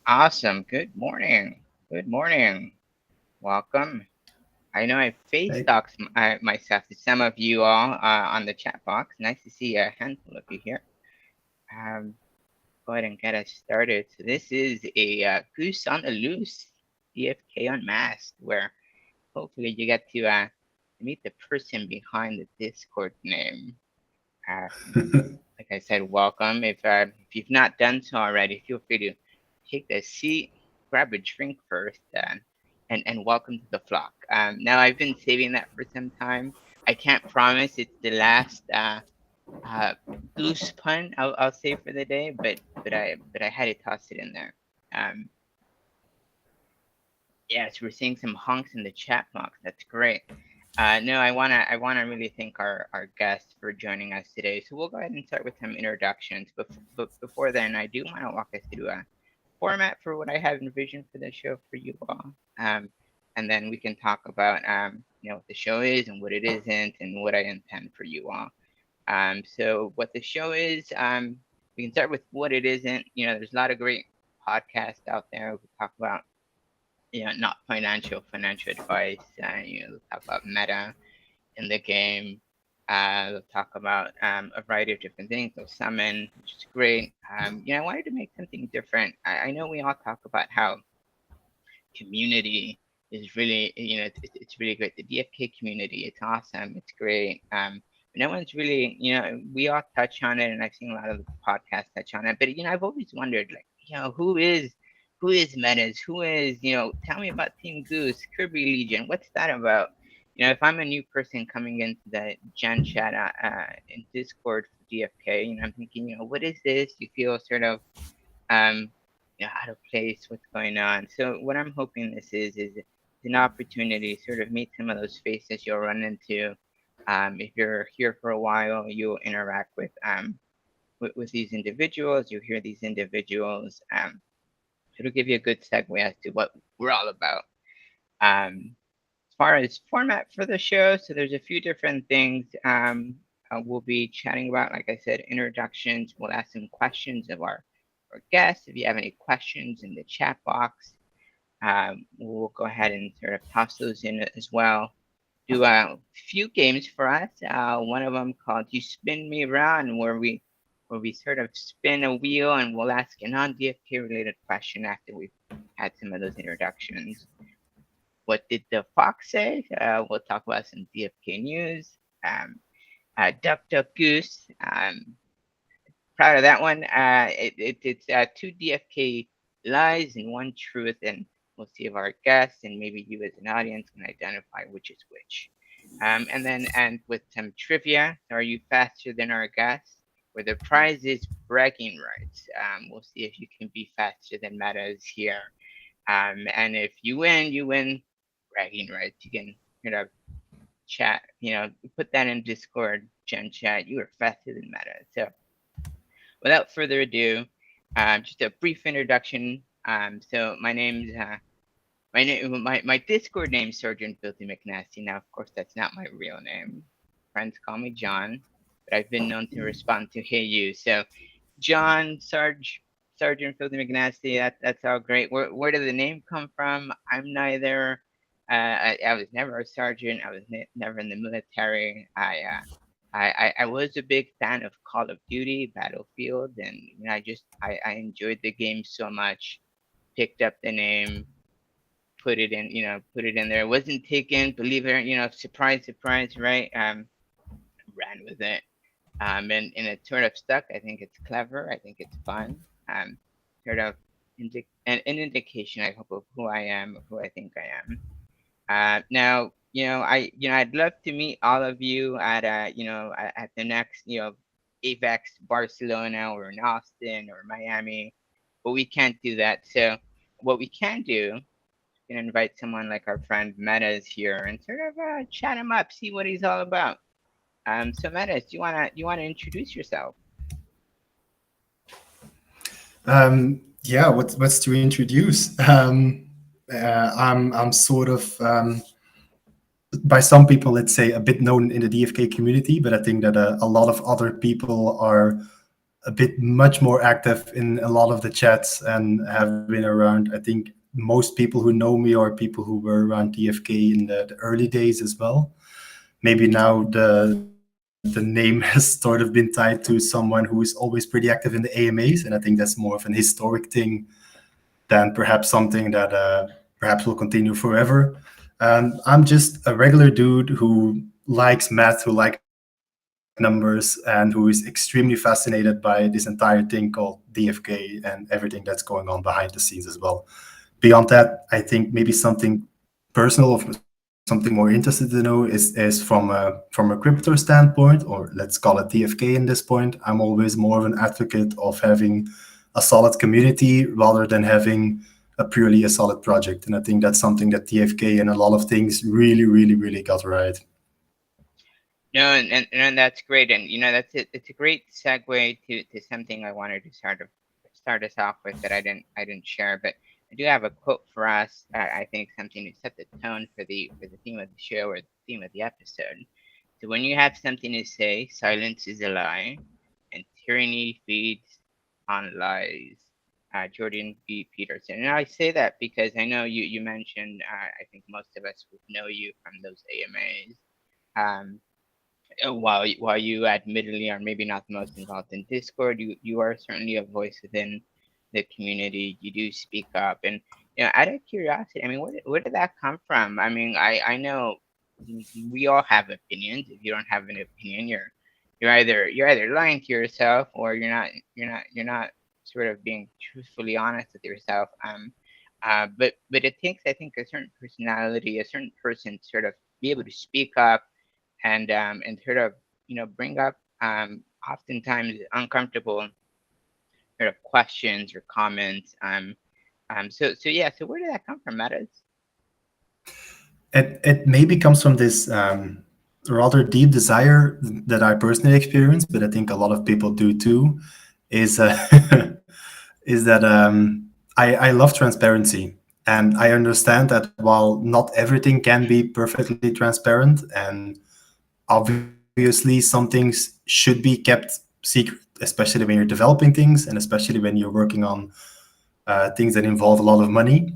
Awesome. Good morning. Good morning. Welcome. I know I face Hey, talks myself to some of you all on the chat box. Nice to see a handful of you here. Um, Go ahead and get us started. So this is a Goose on the Loose, DFK Unmasked, where hopefully you get to meet the person behind the Discord name. Like I said, welcome. If you've not done so already, feel free to take a seat, grab a drink first, and welcome to the flock. Now I've been saving that for some time. I can't promise it's the last uh, goose pun I'll say for the day, but I had to toss it in there. Um, yes, we're seeing some honks in the chat box. That's great. No, I wanna really thank our guests for joining us today. So we'll go ahead and start with some introductions. But before then, I do want to walk us through a format for what I have envisioned for the show for you all. And then we can talk about what the show is and what it isn't, and what I intend for you all. So what the show is, we can start with what it isn't. There's a lot of great podcasts out there. We talk about not financial advice. We'll talk about meta in the game. We'll talk about a variety of different things. They'll summon, which is great. I wanted to make something different. I know we all talk about how community is really, it's really great. The DFK community, it's awesome. It's great. But no one's really, we all touch on it, and I've seen a lot of the podcasts touch on it. But I've always wondered, like, who is Mettez? Who is, tell me about Team Goose, Kirby Legion. What's that about? If I'm a new person coming into the Gen Chat in Discord for DFK, I'm thinking, what is this? You feel sort of um, out of place, what's going on. So what I'm hoping this is an opportunity to sort of meet some of those faces you'll run into. If you're here for a while, you'll interact with these individuals. You'll hear these individuals. It'll give you a good segue as to what we're all about. As far as format for the show, so there's a few different things we'll be chatting about. Like I said, introductions. We'll ask some questions of our guests. If you have any questions in the chat box, we'll go ahead and sort of toss those in as well. Do a few games for us. One of them called "You Spin Me Around," where we sort of spin a wheel and we'll ask a non-DFK related question after we've had some of those introductions. What did the fox say? We'll talk about some DFK news. Duck Duck Goose. Proud of that one. It's two DFK lies and one truth, and we'll see if our guests and maybe you as an audience can identify which is which. And with some trivia, so are you faster than our guests? Where the prize is bragging rights. We'll see if you can be faster than Mettez here. And if you win bragging rights. You can chat, put that in Discord, Gen Chat. You are faster than Meta. So without further ado, just a brief introduction. So my name's my Discord name is Sergeant Filthy McNasty. Now, of course, that's not my real name. Friends call me John, but I've been known to respond to "Hey you." So, John, Sergeant Filthy McNasty. That's all great. Where did the name come from? I'm neither. I was never a sergeant. I was never in the military. I was a big fan of Call of Duty, Battlefield, and I enjoyed the game so much. Picked up the name, put it in there. It wasn't taken, believe it or surprise, surprise, right? Ran with it. And it sort of stuck. I think it's clever. I think it's fun. Sort of an indication, I hope, of who I am, of who I think I am. Now, I'd love to meet all of you at the next, AVEX Barcelona or in Austin or Miami, but we can't do that. So what we can do, we can invite someone like our friend Mettez here and sort of chat him up, see what he's all about. So Mettez, do you wanna introduce yourself? yeah, what's to introduce? I'm sort of by some people, let's say, a bit known in the DFK community, but I think that a lot of other people are a bit much more active in a lot of the chats and have been around. I think most people who know me are people who were around DFK in the early days as well. Maybe now the name has sort of been tied to someone who is always pretty active in the AMAs, and I think that's more of an historic thing than perhaps something that perhaps will continue forever. I'm just a regular dude who likes math, who likes numbers, and who is extremely fascinated by this entire thing called DFK and everything that's going on behind the scenes as well. Beyond that, I think maybe something personal or something more interested to know is from a crypto standpoint, or let's call it DFK in this point. I'm always more of an advocate of having a solid community rather than having a solid project. And I think that's something that DFK and a lot of things really got right. No, and that's great, and that's it. It's a great segue to something I wanted to start us off with that I didn't share, but I do have a quote for us. I think something to set the tone for the theme of the show or the theme of the episode. So when you have something to say, silence is a lie, and tyranny feeds on lies. Jordan B. Peterson. And I say that because I know you mentioned. I think most of us would know you from those AMAs. While you admittedly are maybe not the most involved in Discord, you are certainly a voice within the community. You do speak up, and out of curiosity, I mean, where did that come from? I mean, I know we all have opinions. If you don't have an opinion, you're either lying to yourself, or you're not sort of being truthfully honest with yourself. But it takes, I think, a certain personality, a certain person to sort of be able to speak up and sort of bring up oftentimes uncomfortable sort of questions or comments. So yeah. So where did that come from, Mettez? It maybe comes from this rather deep desire that I personally experience, but I think a lot of people do too. Is is that I love transparency, and I understand that while not everything can be perfectly transparent, and obviously some things should be kept secret, especially when you're developing things, and especially when you're working on things that involve a lot of money.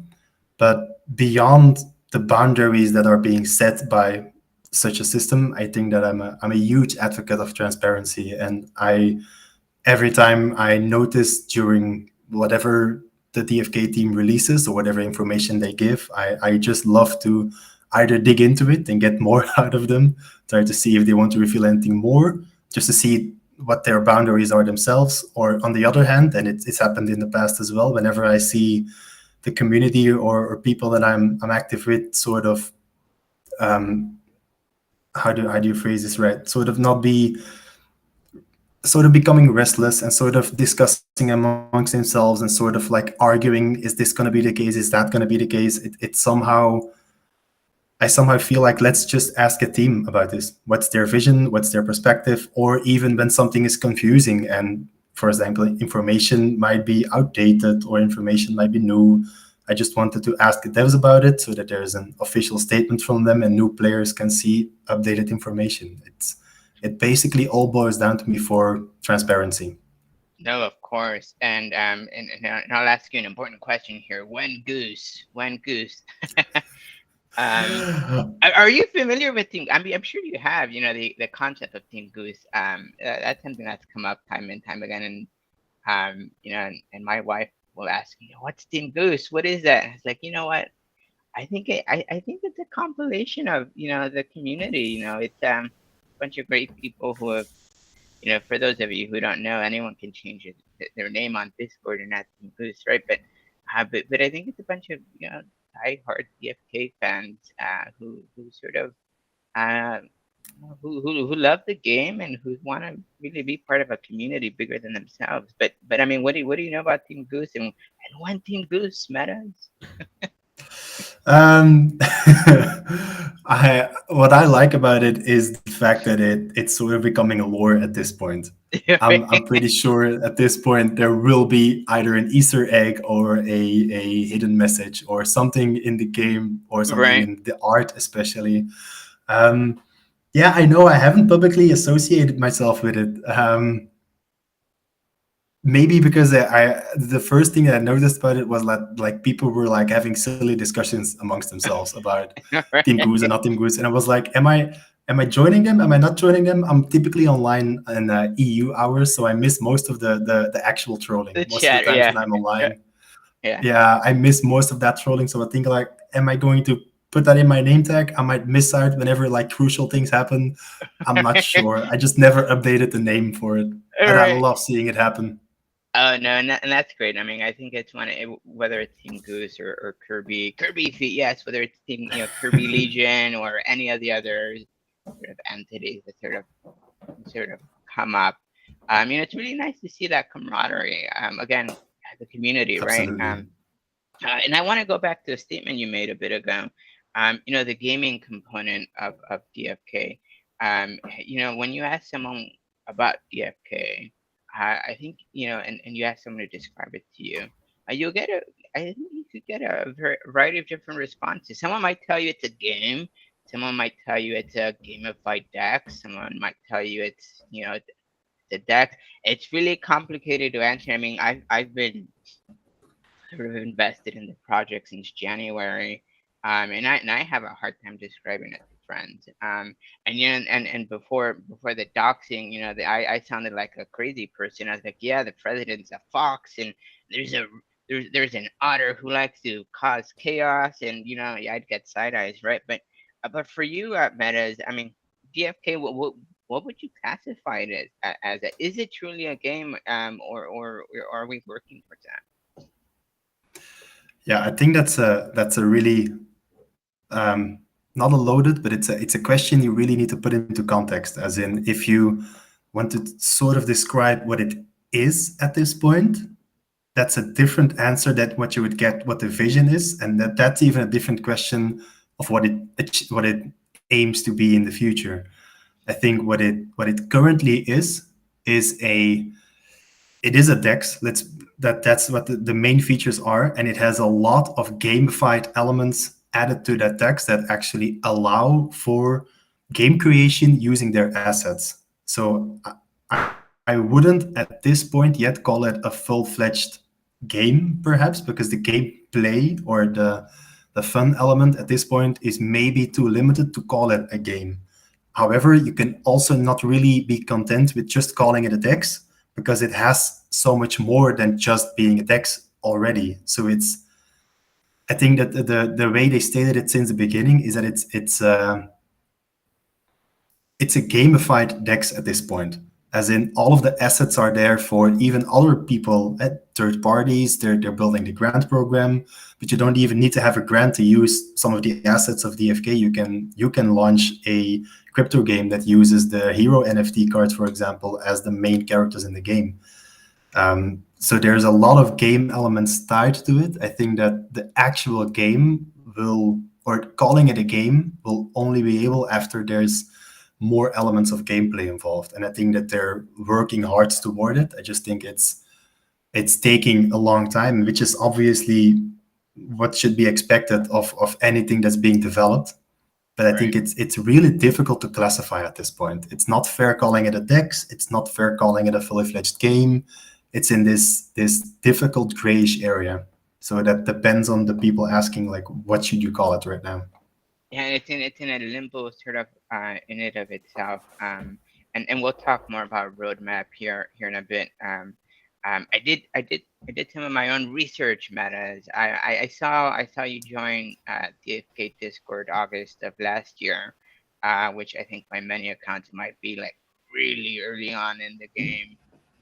But beyond the boundaries that are being set by such a system, I think that I'm a huge advocate of transparency. And every time I notice during whatever the DFK team releases or whatever information they give, I just love to either dig into it and get more out of them, try to see if they want to reveal anything more, just to see what their boundaries are themselves. Or on the other hand, and it's happened in the past as well, whenever I see the community or people that I'm active with sort of how do you phrase this right? Sort of becoming restless and sort of discussing amongst themselves and sort of like arguing, is this going to be the case, is that going to be the case? I somehow feel like, let's just ask a team about this. What's their vision? What's their perspective? Or even when something is confusing and, for example, information might be outdated or information might be new, I just wanted to ask the devs about it so that there's an official statement from them and new players can see updated information. It basically all boils down to me for transparency. No, of course. And I'll ask you an important question here. When Goose? When Goose? Are you familiar with Team? I mean, I'm sure you have. The concept of Team Goose. That's something that's come up time and time again. And and my wife will ask, what's Team Goose? What is that? It's like, you know what? I think it's a compilation of the community. It's a bunch of great people who have. For those of you who don't know, anyone can change their name on Discord and not Team Goose, right? But I think it's a bunch of diehard DFK fans who sort of uh, who love the game and who want to really be part of a community bigger than themselves. But I mean, what do you know about Team Goose and when Team Goose matters? Um, what I like about it is the fact that it's sort of becoming a lore at this point. I'm pretty sure at this point there will be either an Easter egg or a hidden message or something in the game or something Right. in the art, especially. Yeah, I know I haven't publicly associated myself with it. maybe because the first thing I noticed about it was that like people were like having silly discussions amongst themselves about Team Right. Goose and not Team Goose, and I was like, am I joining them? Am I not joining them? I'm typically online in EU hours, so I miss most of the actual trolling. The Most of the chat, times yeah. when I'm Yeah. online, Yeah. yeah, I miss most of that trolling. So I think like, am I going to put that in my name tag? I might miss out whenever like crucial things happen. I'm not sure. I just never updated the name for it, and I Right. love seeing it happen. Oh no, and that's great. I mean, I think it's whether it's Team Goose or Kirby Feet, yes, whether it's Team Kirby Legion or any of the other sort of entities that sort of come up. It's really nice to see that camaraderie. Again, the community, right? Absolutely. And I want to go back to a statement you made a bit ago. The gaming component of DFK. When you ask someone about DFK, I think and you ask someone to describe it to you, you'll get a. I think you could get a variety of different responses. Someone might tell you it's a game. Someone might tell you it's a gamified deck. Someone might tell you it's the deck. It's really complicated to answer. I mean, I've been sort of invested in the project since January, and I have a hard time describing it to friends. And before the doxing, I sounded like a crazy person. I was like, yeah, the president's a fox, and there's a there's an otter who likes to cause chaos, and yeah, I'd get side eyes, right? But for you, Mettez, I mean, DFK, what would you classify it as? Is it truly a game, or are we working towards that? Yeah, I think that's a really not a loaded, but it's a question you really need to put into context. As in, if you want to sort of describe what it is at this point, that's a different answer than what you would get what the vision is, and that's even a different question of what it aims to be in the future. I think what it currently is a DEX. That's what the main features are, and it has a lot of gamified elements added to that DEX that actually allow for game creation using their assets. So I wouldn't at this point yet call it a full-fledged game, perhaps, because the gameplay or the fun element at this point is maybe too limited to call it a game. However, you can also not really be content with just calling it a DEX because it has so much more than just being a DEX already. So I think that the way they stated it since the beginning is that it's a gamified DEX at this point, as in all of the assets are there for even other people at third parties. They're building the grant program, but you don't even need to have a grant to use some of the assets of DFK. You can launch a crypto game that uses the hero NFT cards, for example, as the main characters in the game. So there's a lot of game elements tied to it. I think that the actual game or calling it a game will only be able after there's more elements of gameplay involved. And I think that they're working hard toward it. I just think it's taking a long time, which is obviously what should be expected of anything that's being developed. But I think Right. it's really difficult to classify at this point. It's not fair calling it a DEX. It's not fair calling it a fully fledged game. It's in this difficult grayish area. So that depends on the people asking, like, what should you call it right now? Yeah, it's in a limbo sort of in it of itself. And we'll talk more about roadmap here in a bit. I did some of my own research, Mettez. I saw you join DFK Discord August of last year, which I think by many accounts might be like really early on in the game.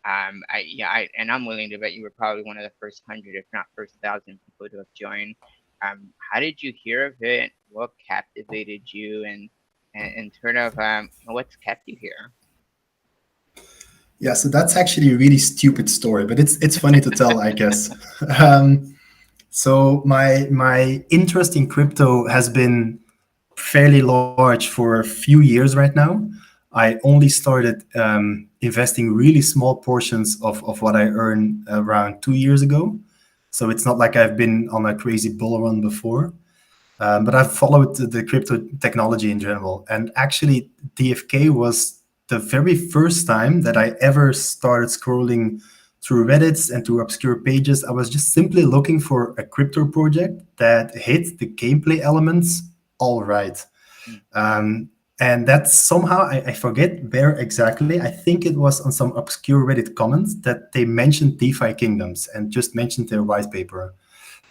And I'm willing to bet you were probably one of the first 100, if not first 1,000 people to have joined. How did you hear of it? What captivated you, and sort of what's kept you here? Yeah, so that's actually a really stupid story, but it's funny to tell, I guess. Um, so my interest in crypto has been fairly large for a few years right now. I only started investing really small portions of what I earn around 2 years ago. So it's not like I've been on a crazy bull run before. But I've followed the crypto technology in general. And actually, DFK was the very first time that I ever started scrolling through Reddits and through obscure pages, I was just simply looking for a crypto project that hit the gameplay elements all right. Mm. And that's somehow, I forget where exactly, I think it was on some obscure Reddit comments that they mentioned DeFi Kingdoms and just mentioned their white paper.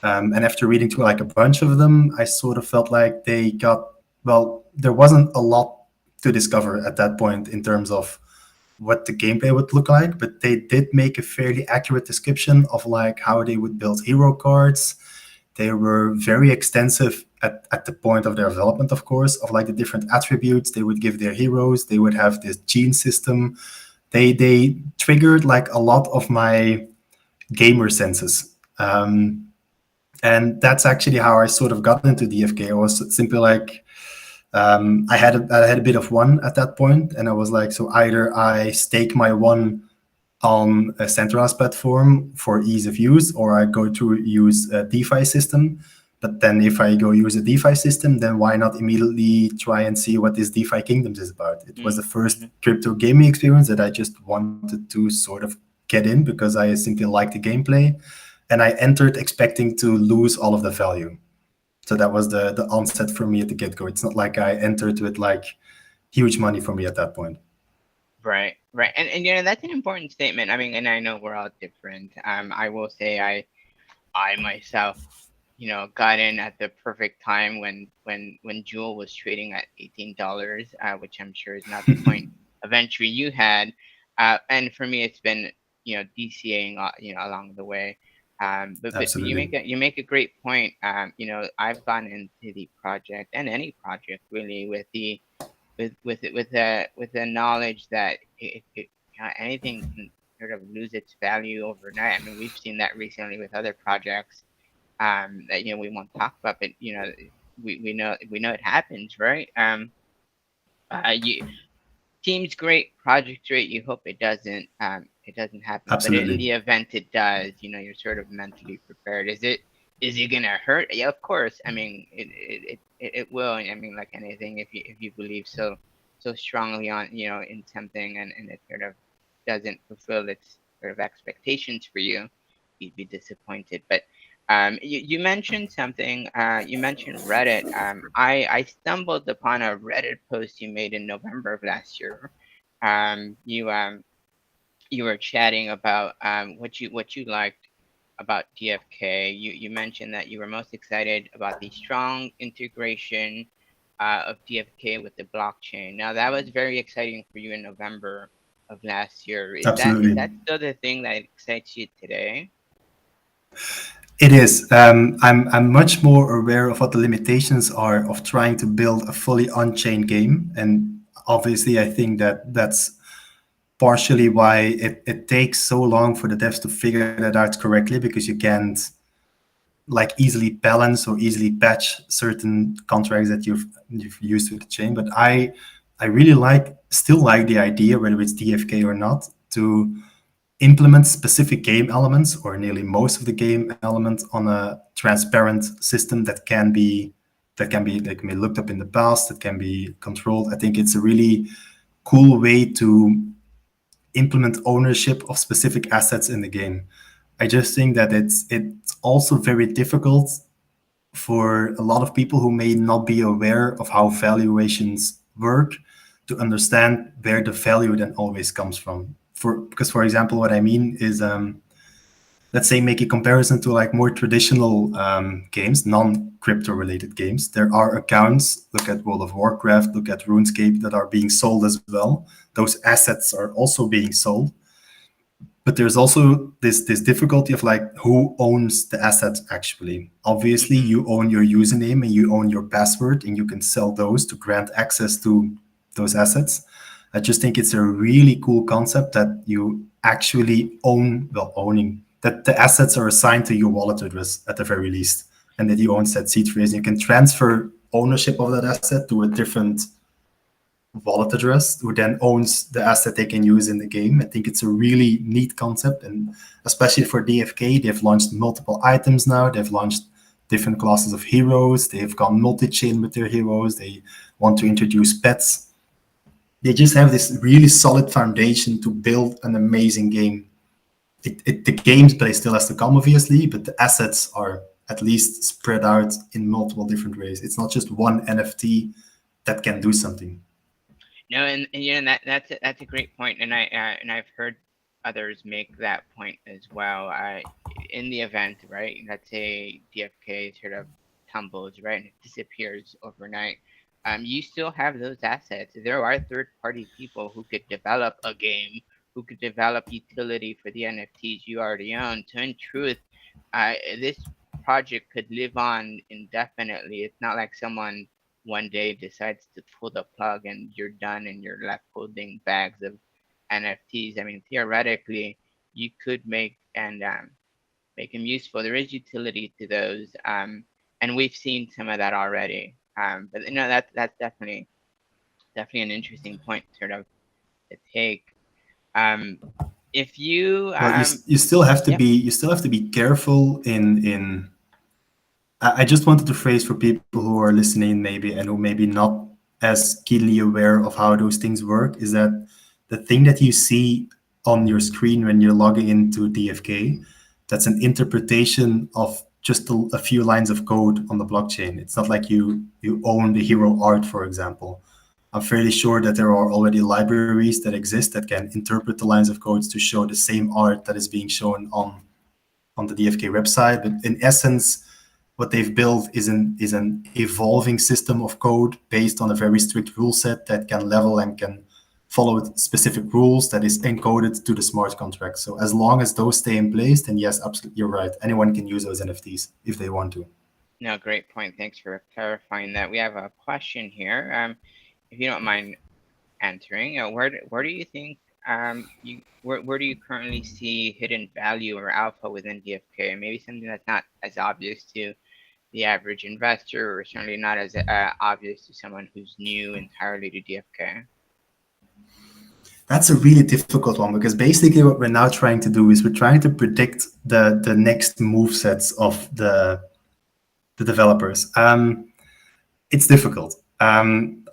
And after reading through like a bunch of them, I sort of felt like they got, well, there wasn't a lot to discover at that point in terms of what the gameplay would look like, but they did make a fairly accurate description of like how they would build hero cards. They were very extensive at the point of their development, of course, of like the different attributes they would give their heroes. They would have this gene system. They triggered like a lot of my gamer senses. And that's actually how I sort of got into DFK. I was simply like, I had a bit of one at that point, and I was like, so either I stake my one on a centralized platform for ease of use, or I go to use a DeFi system. But then if I go use a DeFi system, then why not immediately try and see what this DeFi Kingdoms is about? It was the first crypto gaming experience that I just wanted to sort of get in because I simply liked the gameplay. And I entered expecting to lose all of the value. So that was the onset for me at the get-go. It's not like I entered with like huge money for me at that point. Right, right. And you know, that's an important statement. I mean, and I know we're all different. I will say I myself, you know, got in at the perfect time when Jewel was trading at $18, which I'm sure is not the point of entry you had. And for me, it's been, you know, DCAing, you know, along the way. But you make a great point. You know, I've gone into the project and any project really with the knowledge that anything can sort of lose its value overnight. I mean, we've seen that recently with other projects that, you know, we won't talk about, but you know, we know it happens, right? You team's great, project's great. You hope it doesn't happen, Absolutely. but in the event it does, you know, you're sort of mentally prepared. Is it gonna hurt? Yeah, of course. I mean, it will. I mean, like anything, if you believe so strongly on, you know, in something and it sort of doesn't fulfill its sort of expectations for you, you'd be disappointed. But you mentioned something. You mentioned Reddit. I stumbled upon a Reddit post you made in November of last year. You were chatting about what you liked about DFK. You mentioned that you were most excited about the strong integration of DFK with the blockchain. Now that was very exciting for you in November of last year. Is that still the thing that excites you today? It is. I'm much more aware of what the limitations are of trying to build a fully on-chain game, and obviously, I think that that's partially why it takes so long for the devs to figure that out correctly, because you can't like easily balance or easily patch certain contracts that you've used with the chain. But I really still like the idea, whether it's DFK or not, to implement specific game elements or nearly most of the game elements on a transparent system that can be looked up in the past, that can be controlled. I think it's a really cool way to implement ownership of specific assets in the game. I just think that it's also very difficult for a lot of people who may not be aware of how valuations work to understand where the value then always comes from. Because, for example, what I mean is, let's say, make a comparison to like more traditional games, non-crypto related games. There are accounts, look at World of Warcraft, look at RuneScape, that are being sold as well. Those assets are also being sold. But there's also this difficulty of like, who owns the assets actually? Obviously, you own your username and you own your password, and you can sell those to grant access to those assets. I just think it's a really cool concept that you actually owning that the assets are assigned to your wallet address at the very least, and that you own said seed phrase. You can transfer ownership of that asset to a different wallet address who then owns the asset they can use in the game. I think it's a really neat concept, and especially for DFK, they've launched multiple items now. They've launched different classes of heroes. They've gone multi-chain with their heroes. They want to introduce pets. They just have this really solid foundation to build an amazing game. the gameplay still has to come, obviously, but the assets are at least spread out in multiple different ways. It's not just one NFT that can do something. No, and that's a great point, and and I've heard others make that point as well. In the event, right? Let's say DFK sort of tumbles, right, and it disappears overnight. You still have those assets. There are third-party people who could develop a game, who could develop utility for the NFTs you already own. So in truth, this project could live on indefinitely. It's not like someone one day decides to pull the plug and you're done and you're left holding bags of NFTs. I mean, theoretically, you could make them useful. There is utility to those, and we've seen some of that already. But that's definitely an interesting point, sort of to take. Um, if you Well, you still have to yep. be careful in. I just wanted to phrase for people who are listening maybe and who maybe not as keenly aware of how those things work is that the thing that you see on your screen when you're logging into DFK, that's an interpretation of just a few lines of code on the blockchain. It's not like you own the hero art, for example. I'm fairly sure that there are already libraries that exist that can interpret the lines of codes to show the same art that is being shown on the DFK website. But in essence, what they've built is an evolving system of code based on a very strict rule set that can level and can follow specific rules that is encoded to the smart contract. So as long as those stay in place, then yes, absolutely, you're right. Anyone can use those NFTs if they want to. No, great point. Thanks for clarifying that. We have a question here. If you don't mind answering, where do you think where do you currently see hidden value or alpha within DFK? Maybe something that's not as obvious to the average investor, or certainly not as obvious to someone who's new entirely to DFK. That's a really difficult one because basically what we're now trying to do is we're trying to predict the next move sets of the developers. It's difficult.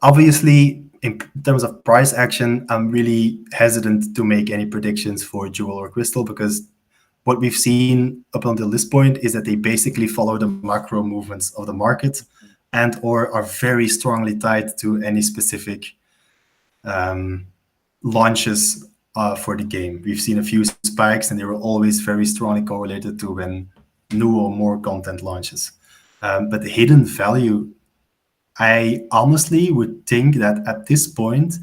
Obviously, in terms of price action, I'm really hesitant to make any predictions for Jewel or Crystal because what we've seen up until this point is that they basically follow the macro movements of the market and or are very strongly tied to any specific launches for the game. We've seen a few spikes and they were always very strongly correlated to when new or more content launches. But the hidden value, I honestly would think that at this point,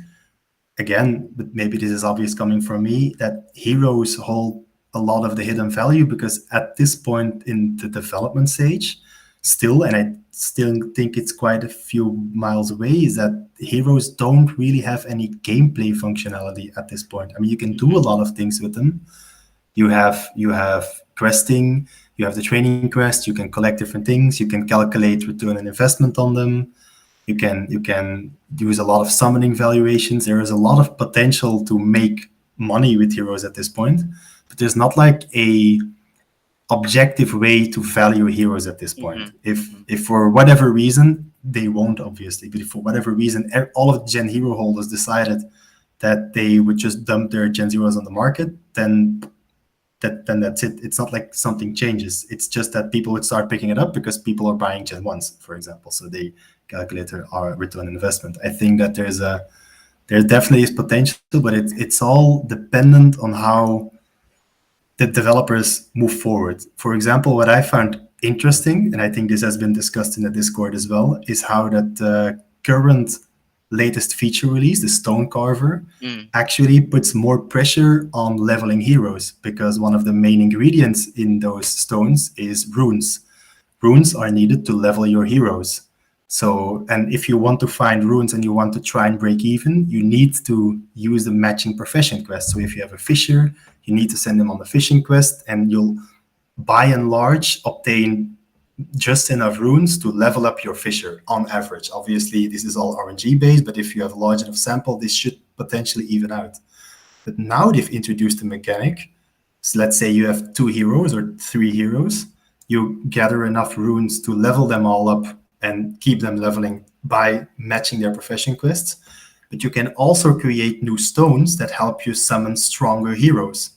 again, but maybe this is obvious coming from me, that heroes hold a lot of the hidden value because at this point in the development stage, still, and I still think it's quite a few miles away, is that heroes don't really have any gameplay functionality at this point. I mean, you can do a lot of things with them. You have questing, you have the training quest, you can collect different things, you can calculate return on investment on them. You can use a lot of summoning valuations. There is a lot of potential to make money with heroes at this point, but there's not like a objective way to value heroes at this point. If for whatever reason they won't, obviously, but if for whatever reason all of the Gen Hero holders decided that they would just dump their Gen Zeros on the market, then that's it. It's not like something changes. It's just that people would start picking it up because people are buying Gen 1s, for example. So they calculate our return on investment. I think that there definitely is potential, but it's all dependent on how the developers move forward. For example, what I found interesting, and I think this has been discussed in the Discord as well, is how that current latest feature release, the Stone Carver, actually puts more pressure on leveling heroes because one of the main ingredients in those stones is runes. Runes are needed to level your heroes. So, and if you want to find runes and you want to try and break even, you need to use the matching profession quest. So if you have a fisher, you need to send them on the fishing quest and you'll by and large obtain just enough runes to level up your fisher on average. Obviously, this is all RNG based, but if you have a large enough sample, this should potentially even out. But now they've introduced a mechanic. So let's say you have 2 heroes or 3 heroes. You gather enough runes to level them all up and keep them leveling by matching their profession quests. But you can also create new stones that help you summon stronger heroes.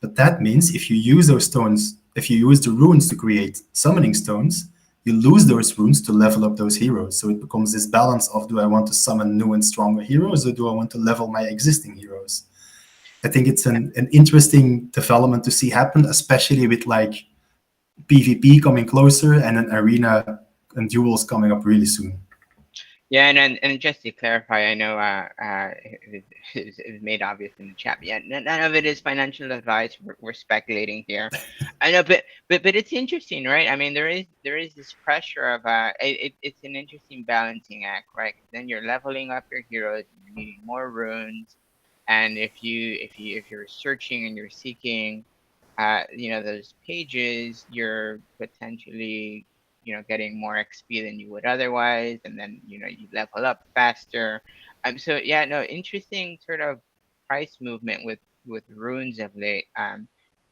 But that means if you use those stones, if you use the runes to create summoning stones, you lose those runes to level up those heroes. So it becomes this balance of, do I want to summon new and stronger heroes, or do I want to level my existing heroes? I think it's an interesting development to see happen, especially with like PvP coming closer and an arena and duels coming up really soon. Yeah, and just to clarify, I know it was made obvious in the chat. Yeah, none of it is financial advice. We're speculating here. I know, but it's interesting, right? I mean, there is this pressure of it's an interesting balancing act, right? 'Cause then you're leveling up your heroes, you're needing more runes, and if you're searching and you're seeking, those pages, you're potentially getting more XP than you would otherwise, and then you level up faster. So yeah, no, interesting sort of price movement with runes of late.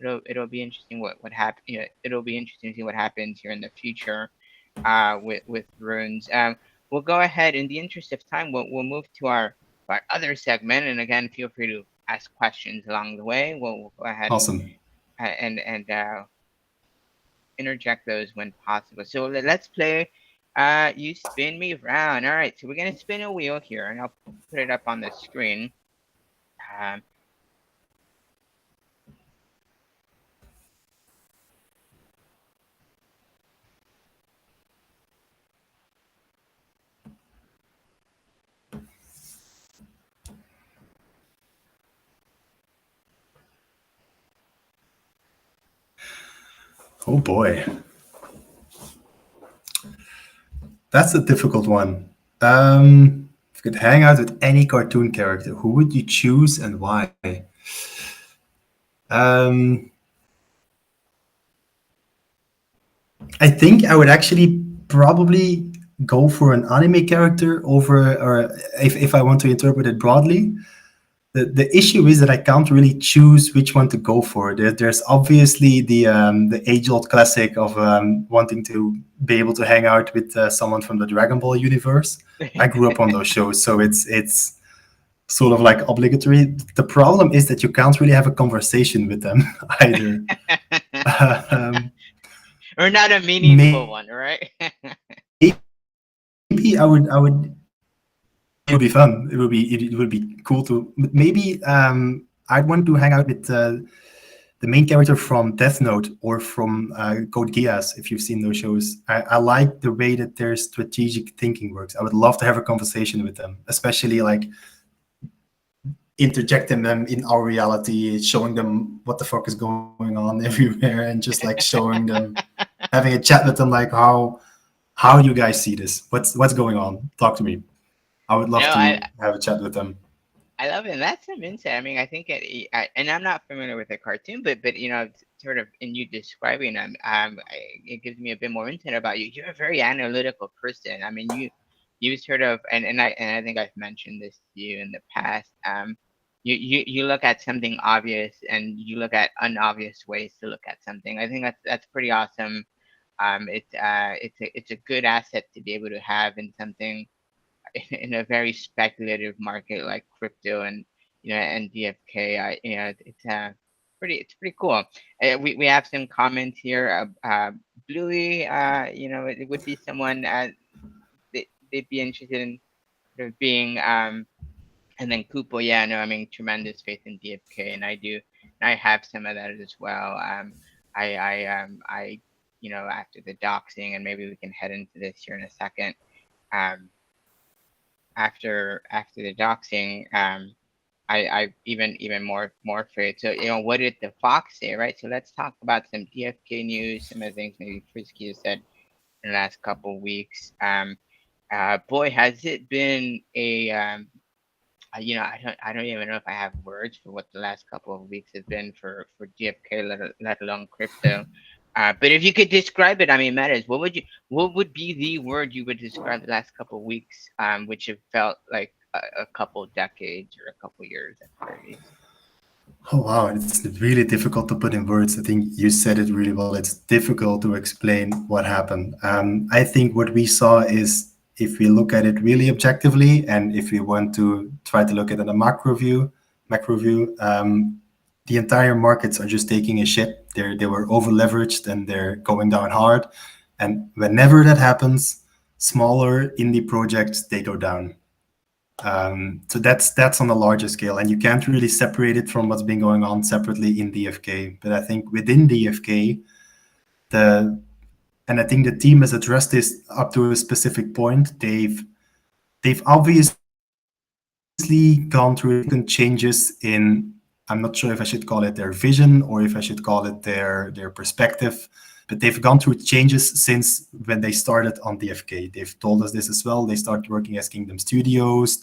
It'll be interesting what happen. It'll be interesting to see what happens here in the future with runes. We'll go ahead, in the interest of time, we'll move to our other segment, and again, feel free to ask questions along the way. We'll go ahead Awesome. and interject those when possible. So let's play You Spin Me Round. All right, so we're going to spin a wheel here, and I'll put it up on the screen. Um, Oh boy. That's a difficult one. If you could hang out with any cartoon character, who would you choose and why? Um, I think I would actually probably go for an anime character over, or if I want to interpret it broadly. The issue is that I can't really choose which one to go for. There's obviously the age-old classic of wanting to be able to hang out with someone from the Dragon Ball universe. I grew up on those shows, so it's sort of like obligatory. The problem is that you can't really have a conversation with them either. um, or not a meaningful one, right? maybe I would it would be fun. It would be cool to maybe I'd want to hang out with the main character from Death Note or from Code Geass, if you've seen those shows. I like the way that their strategic thinking works. I would love to have a conversation with them, especially like interjecting them in our reality, showing them what the fuck is going on everywhere, and just like showing them, having a chat with them, like how do you guys see this? What's going on? Talk to me. I would love No, to have a chat with them. I love it. And that's some insight. I mean, I think and I'm not familiar with the cartoon, but sort of in you describing them, it gives me a bit more insight about you. You're a very analytical person. I mean, you sort of, and I think I've mentioned this to you in the past. You look at something obvious, and you look at unobvious ways to look at something. I think that's pretty awesome. It's a good asset to be able to have in something, in a very speculative market like crypto and DFK. It's pretty cool. We have some comments here. Bluey, it would be someone they'd be interested in sort of being. And then Kupo, yeah, no, I mean, tremendous faith in DFK, and I do. And I have some of that as well. I after the doxing, and maybe we can head into this here in a second. After the doxing, I even more afraid. So what did the Fox say, right? So let's talk about some DFK news, some of the things maybe Frisky has said in the last couple of weeks. Boy, has it been a I don't even know if I have words for what the last couple of weeks have been for DFK, let alone crypto. But if you could describe it, I mean, Mettez, what would be the word you would describe the last couple of weeks, which have felt like a couple decades or a couple years at the very least? Oh wow, it's really difficult to put in words. I think you said it really well. It's difficult to explain what happened. I think what we saw is, if we look at it really objectively, and if we want to try to look at it in a macro view, the entire markets are just taking a shit. They were over leveraged and they're going down hard. And whenever that happens, smaller indie projects they go down. So that's on a larger scale, and you can't really separate it from what's been going on separately in DFK. But I think within DFK, the and I think the team has addressed this up to a specific point. They've obviously gone through significant changes in, I'm not sure if I should call it their vision or if I should call it their perspective, but they've gone through changes since when they started on DFK. They've told us this as well. They started working as Kingdom Studios.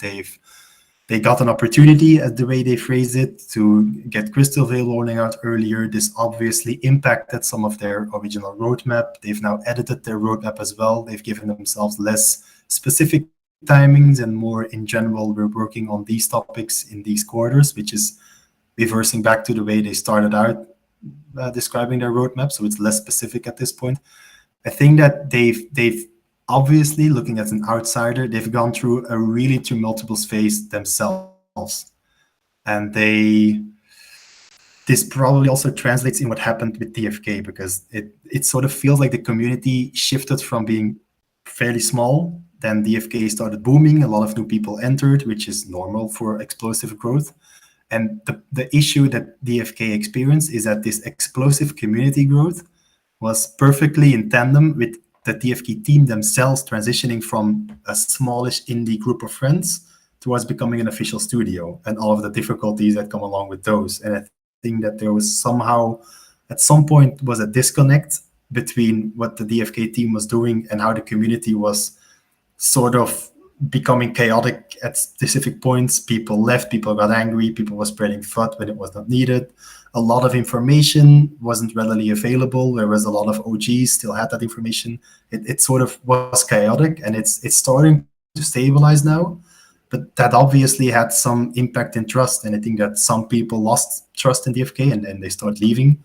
They got an opportunity, as the way they phrase it, to get Crystal Veil rolling out earlier. This obviously impacted some of their original roadmap. They've now edited their roadmap as well. They've given themselves less specific timings and more in general, we're working on these topics in these quarters, which is reversing back to the way they started out describing their roadmap. So it's less specific at this point. I think that they've obviously, looking as an outsider, they've gone through a really tumultuous phase themselves. And this probably also translates in what happened with DFK, because it sort of feels like the community shifted from being fairly small. Then DFK started booming. A lot of new people entered, which is normal for explosive growth. And the issue that DFK experienced is that this explosive community growth was perfectly in tandem with the DFK team themselves transitioning from a smallish indie group of friends towards becoming an official studio, and all of the difficulties that come along with those. And I think that there was somehow, at some point, was a disconnect between what the DFK team was doing and how the community was sort of becoming chaotic at specific points. People left, people got angry, people were spreading FUD when it was not needed. A lot of information wasn't readily available, whereas a lot of OGs still had that information. It sort of was chaotic, and it's starting to stabilize now. But that obviously had some impact in trust, and I think that some people lost trust in DFK and they started leaving.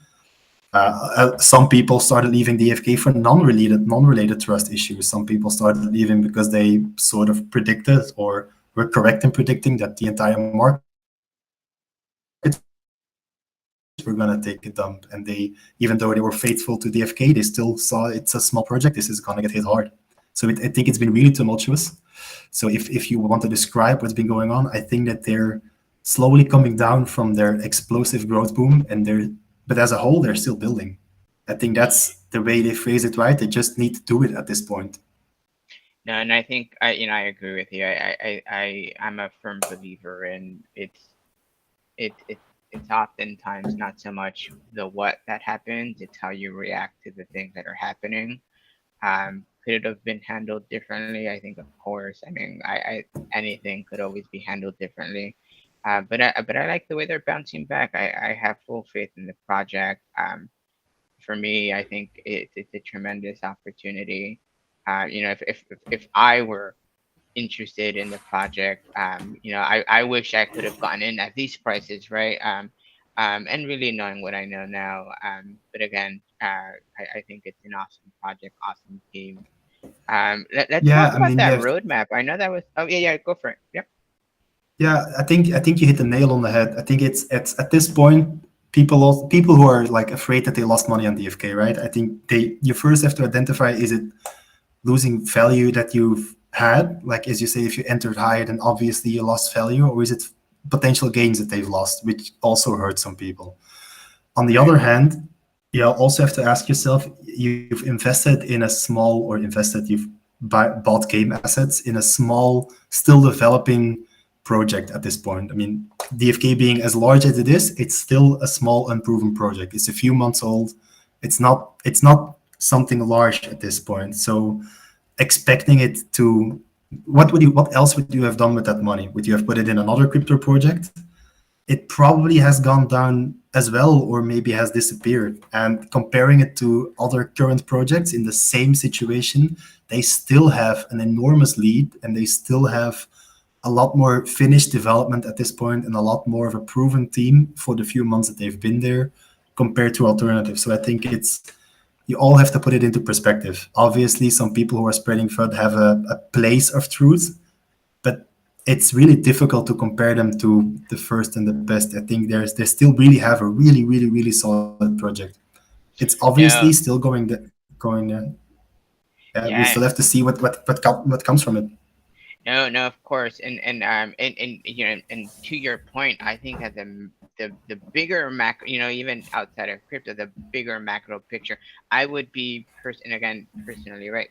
Some people started leaving DFK for non-related trust issues. Some people started leaving because they sort of predicted or were correct in predicting that the entire market were going to take a dump. And even though they were faithful to DFK, they still saw it's a small project. This is going to get hit hard. So I think it's been really tumultuous. So if you want to describe what's been going on, I think that they're slowly coming down from their explosive growth boom, but as a whole, they're still building. I think that's the way they phrase it, right? They just need to do it at this point. No, and I think I agree with you. I'm a firm believer in it's oftentimes not so much the what that happens, it's how you react to the things that are happening. Could it have been handled differently? I think, of course. I mean, I anything could always be handled differently. But I like the way they're bouncing back. I have full faith in the project. For me, I think it's a tremendous opportunity. If I were interested in the project, I wish I could have gotten in at these prices, right? And really knowing what I know now. But again, I think it's an awesome project, awesome team. Let's Yeah, talk I about mean, you that have roadmap. I know that was. Oh yeah, go for it. Yep. Yeah, I think you hit the nail on the head. I think it's at this point, people who are like afraid that they lost money on DFK, right? I think you first have to identify, is it losing value that you've had? Like, as you say, if you entered higher, then obviously you lost value, or is it potential gains that they've lost, which also hurt some people. On the Right. other hand, you also have to ask yourself, you've invested in a small, or invested, you've bought game assets in a small, still developing project at this point. I mean, DFK being as large as it is, it's still a small, unproven project. It's a few months old. It's not something large at this point. So expecting it to, what else would you have done with that money? Would you have put it in another crypto project? It probably has gone down as well, or maybe has disappeared. And comparing it to other current projects in the same situation, they still have an enormous lead, and they still have a lot more finished development at this point, and a lot more of a proven team for the few months that they've been there compared to alternatives. So I think you all have to put it into perspective. Obviously, some people who are spreading FUD have a place of truth, but it's really difficult to compare them to the first and the best. I think they still really have a really solid project. It's obviously No, still going. Yeah, we still yeah, have to see what comes from it. no, no, of course, and you know, and to your point, I think that the bigger macro, you know, even outside of crypto, the bigger macro picture, I would be again personally, right,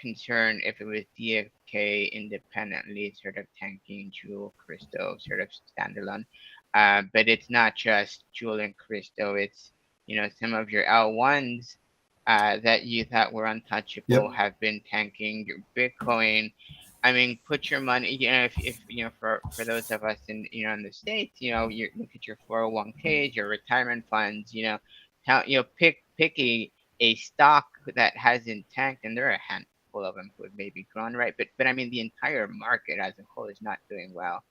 concerned if it was DFK independently sort of tanking Jewel Crystal sort of standalone, but it's not just Jewel and Crystal, it's, you know, some of your L1s. That you thought were untouchable Yep. have been tanking your Bitcoin. I mean, put your money, you know, if you know, for those of us in, you know, in the States, you know, you look at your 401ks, your retirement funds, you know, you know, pick a stock that hasn't tanked, and there are a handful of them who have maybe grown, right? But I mean, the entire market as a whole is not doing well.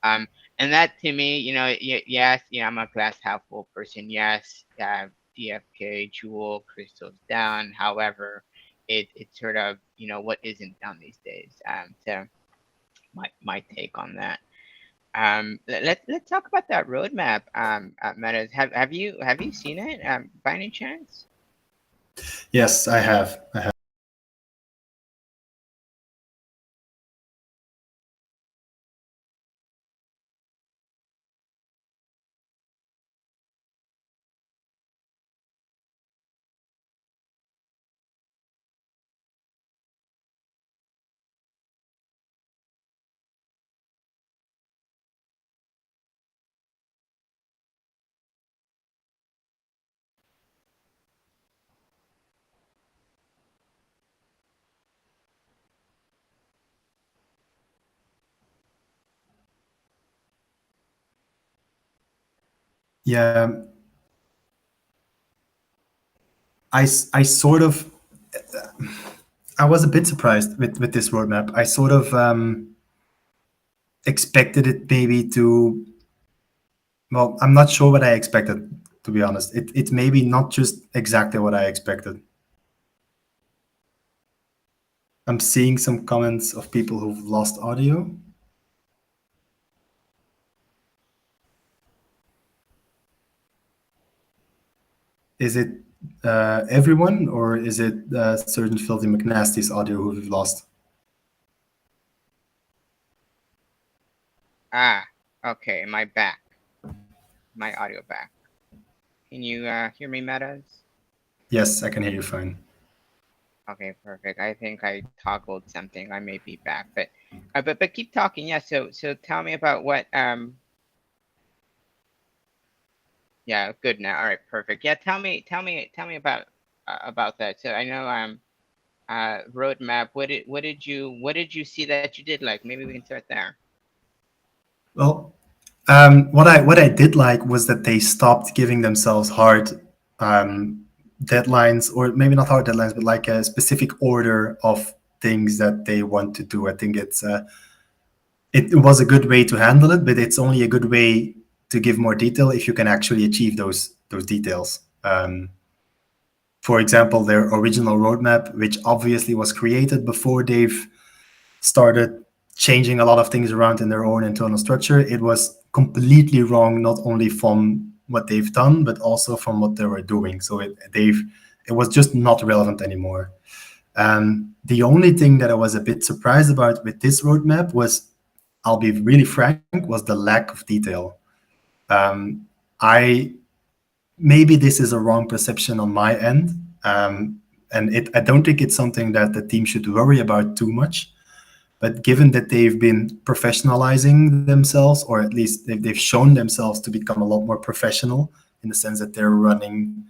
Um, and that to me, you know, yes, you know, I'm a glass half full person. Yes, DFK, Jewel, Crystal's down. However, it's sort of, you know, what isn't done these days. So my take on that. Let's talk about that roadmap. Meadows, have you seen it? By any chance? Yes, I have. I have. Yeah, I sort of I was a bit surprised with this roadmap. I sort of expected it maybe to. Well, I'm not sure what I expected, to be honest. It's maybe not just exactly what I expected. I'm seeing some comments of people who've lost audio. Is it everyone, or is it certain Filthy McNasty's audio who we've lost? Ah, okay, my back, my audio back. Can you hear me, Meadows? Yes, I can hear you fine. Okay, perfect. I think I toggled something. I may be back, but keep talking. Yeah. So tell me about what Yeah, good now. All right, perfect. Yeah, tell me about that. So I know roadmap. What did you see that you did like? Maybe we can start there. Well, what I did like was that they stopped giving themselves hard deadlines, or maybe not hard deadlines, but like a specific order of things that they want to do. I think it was a good way to handle it, but it's only a good way to give more detail if you can actually achieve those details. For example, their original roadmap, which obviously was created before they've started changing a lot of things around in their own internal structure, it was completely wrong, not only from what they've done, but also from what they were doing. So it was just not relevant anymore. The only thing that I was a bit surprised about with this roadmap was, I'll be really frank, was the lack of detail. I maybe this is a wrong perception on my end, and I don't think it's something that the team should worry about too much. But given that they've been professionalizing themselves, or at least they've shown themselves to become a lot more professional in the sense that they're running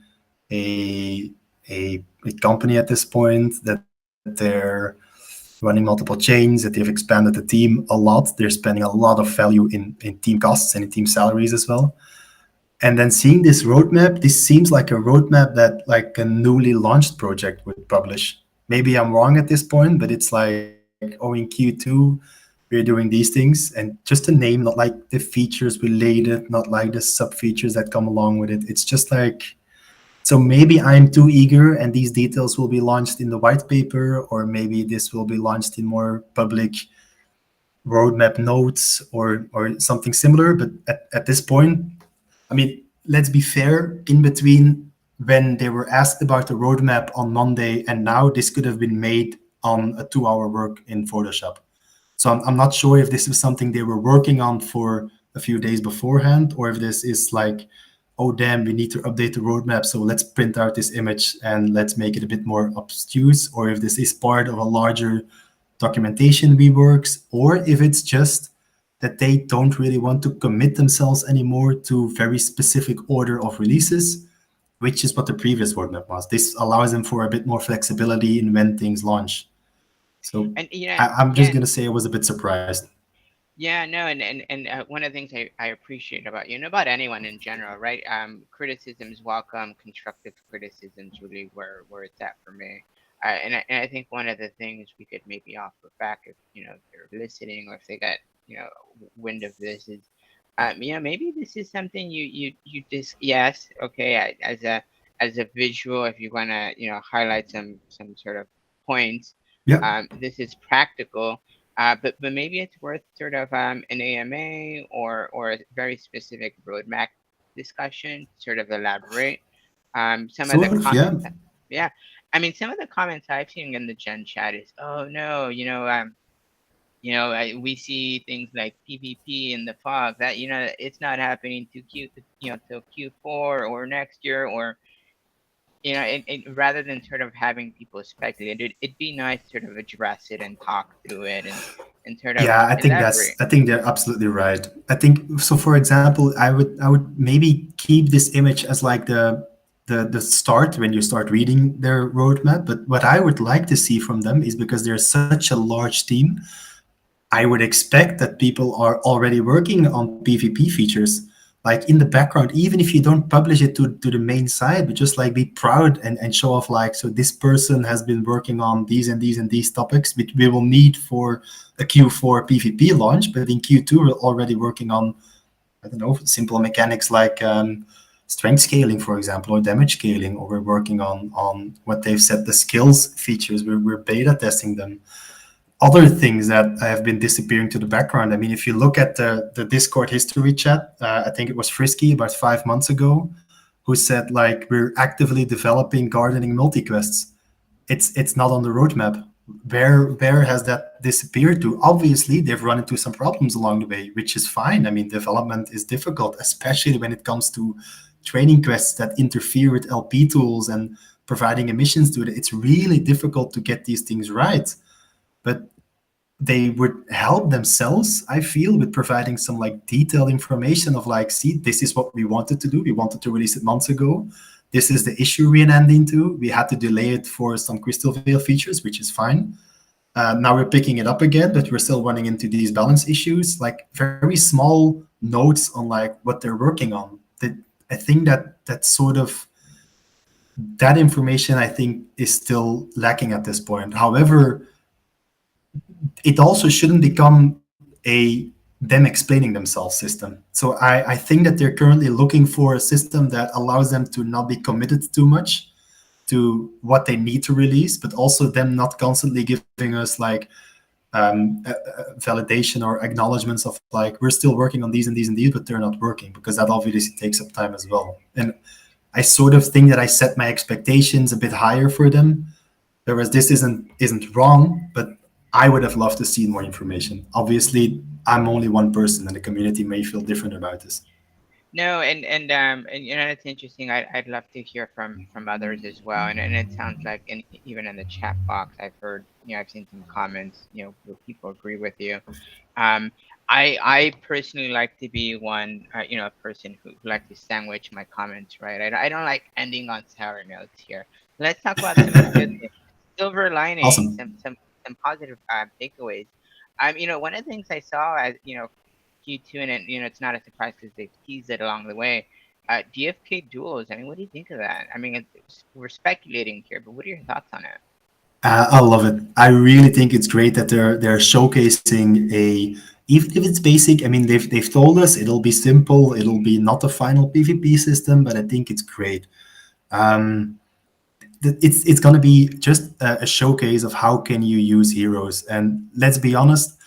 a company at this point, that they're running multiple chains, that they've expanded the team a lot. They're spending a lot of value in team costs and in team salaries as well. And then seeing this roadmap, this seems like a roadmap that like a newly launched project would publish. Maybe I'm wrong at this point, but it's like, oh, in Q2 we're doing these things, and just a name, not like the features related, not like the sub features that come along with it. It's just like, so maybe I'm too eager and these details will be launched in the white paper, or maybe this will be launched in more public roadmap notes or something similar. But at this point, I mean, let's be fair. In between when they were asked about the roadmap on Monday and now, this could have been made on a 2 hour work in Photoshop. So I'm not sure if this is something they were working on for a few days beforehand, or if this is like, oh damn, we need to update the roadmap, so let's print out this image and let's make it a bit more obtuse, or if this is part of a larger documentation reworks, or if it's just that they don't really want to commit themselves anymore to very specific order of releases, which is what the previous roadmap was. This allows them for a bit more flexibility in when things launch. So And I'm just yeah, gonna say I was a bit surprised. yeah, no, and one of the things I appreciate about you and about anyone in general, right? Criticism is welcome. Constructive criticism is really where it's at for me. And I think one of the things we could maybe offer back, if if they're listening or if they got wind of this, is maybe this is something you just, yes, okay, as a visual, if you want to highlight some sort of points, Yeah. this is practical. But maybe it's worth sort of an AMA or a very specific roadmap discussion to sort of elaborate. Some of the Sort of, yeah. comments, yeah, I mean, some of the comments I've seen in the Gen chat is, oh no, we see things like PvP in the fog that it's not happening to till Q4 or next year, or rather than sort of having people speculate, it'd be nice to sort of address it and talk through it and sort of Yeah, elaborate. I think they're absolutely right. I think so. For example, I would maybe keep this image as like the start when you start reading their roadmap. But what I would like to see from them is, because they're such a large team, I would expect that people are already working on PvP features, like in the background, even if you don't publish it to the main site, but just like be proud and show off, like, so this person has been working on these and these and these topics, which we will need for a Q4 PvP launch. But in Q2, we're already working on, I don't know, simple mechanics like strength scaling, for example, or damage scaling, or we're working on what they've said, the skills features. We're beta testing them. Other things that have been disappearing to the background. I mean, if you look at the Discord history chat, I think it was Frisky about 5 months ago, who said, like, we're actively developing gardening multi-quests. It's not on the roadmap. Where has that disappeared to? Obviously, they've run into some problems along the way, which is fine. I mean, development is difficult, especially when it comes to training quests that interfere with LP tools and providing emissions to it. It's really difficult to get these things right. But they would help themselves, I feel, with providing some like detailed information of, like, see, this is what we wanted to do. We wanted to release it months ago. This is the issue we ran into. We had to delay it for some Crystal Veil features, which is fine. Now we're picking it up again, but we're still running into these balance issues. Like, very small notes on like what they're working on. That, I think that sort of that information, I think, is still lacking at this point. However, it also shouldn't become a them explaining themselves system. So I think that they're currently looking for a system that allows them to not be committed too much to what they need to release, but also them not constantly giving us like validation or acknowledgements of, like, we're still working on these and these and these, but they're not working, because that obviously takes up time as well. And I sort of think that I set my expectations a bit higher for them, whereas this isn't wrong, but I would have loved to see more information. Obviously, I'm only one person, and the community may feel different about this. No, and it's interesting. I'd love to hear from others as well. And it sounds like, even in the chat box, I've heard, I've seen some comments, where people agree with you. Um, I personally like to be one, a person who like to sandwich my comments, right? I don't like ending on sour notes here. Let's talk about some good things, silver linings, Awesome. some positive takeaways. One of the things I saw as Q2, and it's not a surprise because they've teased it along the way. DFK duels. I mean, what do you think of that? I mean, we're speculating here, but what are your thoughts on it? I love it. I really think it's great that they're showcasing a, even if it's basic. I mean, they've told us it'll be simple. It'll be not a final PvP system, but I think it's great. Um, it's going to be just a showcase of how can you use heroes. And let's be honest,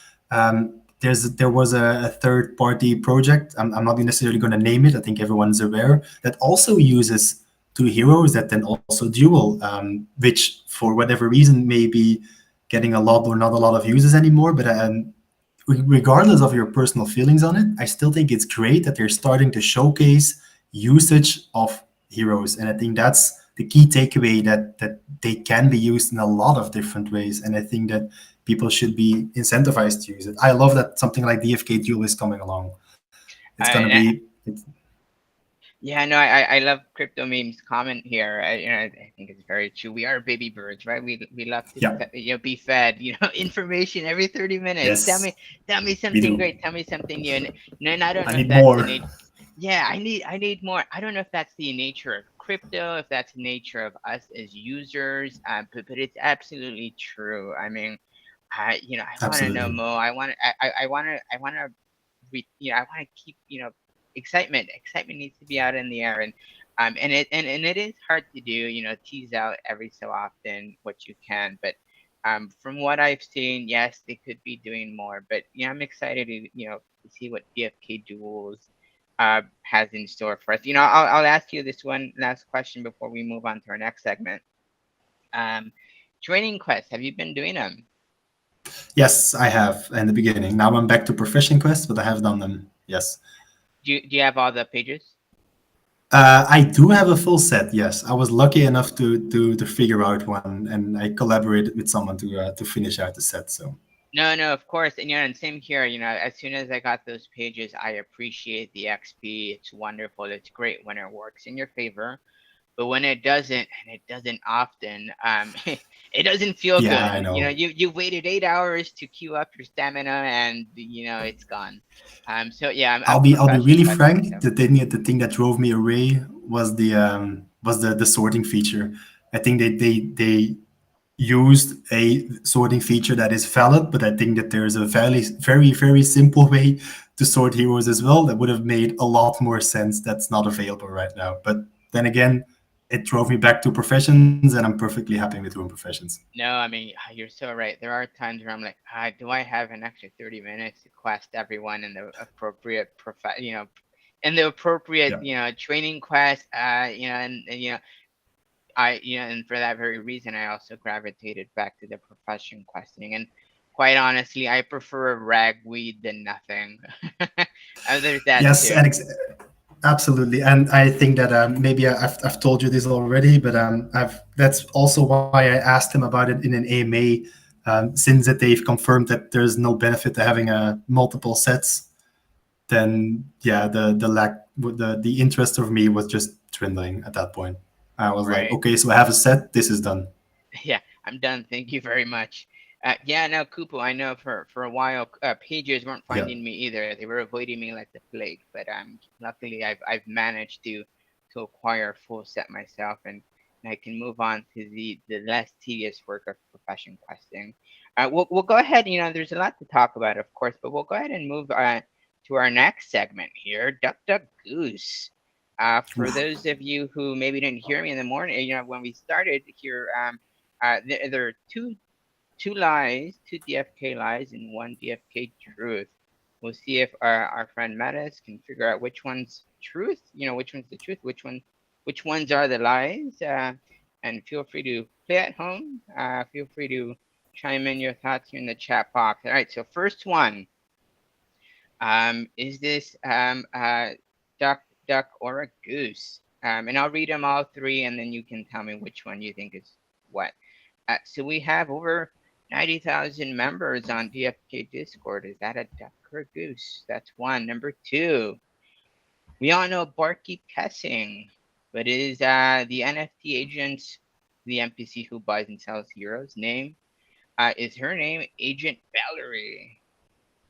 there was a third party project. I'm not necessarily going to name it. I think everyone's aware that also uses two heroes that then also duel, which for whatever reason may be getting a lot or not a lot of uses anymore. But regardless of your personal feelings on it, I still think it's great that they're starting to showcase usage of heroes, and I think that's the key takeaway, that they can be used in a lot of different ways, and I think that people should be incentivized to use it. I love that something like DFK Duel is coming along. It's going to I, be Yeah, no, I love crypto memes comment here. I think it's very true. We are baby birds, right? We love to yeah, be fed, information every 30 minutes. yes, Tell me we something do. great. Tell me something new. And I don't I know if need that's the more. nature. Yeah, I need more. I don't know if that's the nature of crypto, if that's the nature of us as users. But it's absolutely true. I mean, I want to know Absolutely. more. I want to keep, excitement. Excitement needs to be out in the air, and it is hard to do. Tease out every so often what you can, but from what I've seen, yes, they could be doing more. But yeah, I'm excited to to see what DFK Duels has in store for us. I'll ask you this one last question before we move on to our next segment. Um, Training quests, have you been doing them? Yes, I have in the beginning. Now I'm back to profession quests, but I have done them. Yes. Do you have all the pages? I do have a full set. Yes, I was lucky enough to figure out one, and I collaborated with someone to finish out the set. So No, no, of course. And same here. As soon as I got those pages, I appreciate the XP. It's wonderful. It's great when it works in your favor. But when it doesn't, and it doesn't often, it doesn't feel yeah, good. I know. You've waited 8 hours to queue up your stamina, and it's gone. So yeah, I'm I'll be profession really questing. frank. So The thing that drove me away was the sorting feature. I think they used a sorting feature that is valid, but I think that there's a very simple way to sort heroes as well that would have made a lot more sense. That's not available right now. But then again, it drove me back to professions, and I'm perfectly happy with doing professions. no, I mean, you're so right. There are times where I'm like, do I have an extra 30 minutes to quest everyone in the appropriate in the appropriate, Yeah. training quest, and and for that very reason, I also gravitated back to the profession questing. And quite honestly, I prefer ragweed than nothing. There's that Yes, too. absolutely. And I think that maybe I've told you this already, but that's also why I asked him about it in an AMA. Since that they've confirmed that there's no benefit to having multiple sets, then yeah, the interest of me was just dwindling at that point. I was like, Right. okay, so I have a set. This is done. Yeah, I'm done. Thank you very much. Yeah, no, Kupo, I know for a while, pages weren't Yeah. finding me either. They were avoiding me like the plague. But luckily, I've managed to acquire a full set myself, and I can move on to the less tedious work of profession questing. We'll go ahead. There's a lot to talk about, of course, but we'll go ahead and move to our next segment here, Duck Duck Goose. For Oof. those of you who maybe didn't hear me in the morning, when we started here, there are two lies, two DFK lies, and one DFK truth. We'll see if our friend Mettez can figure out which one's truth. Which one's the truth, which ones are the lies. And feel free to play at home. Feel free to chime in your thoughts here in the chat box. All right. So first one, is this duck, duck, or a goose? And I'll read them all three, and then you can tell me which one you think is what. So we have over 90,000 members on DFK Discord. Is that a duck or a goose? That's one. Number two, we all know Barkeep Kessing, but is the NFT agent, the NPC who buys and sells heroes, name? Is her name Agent Valerie?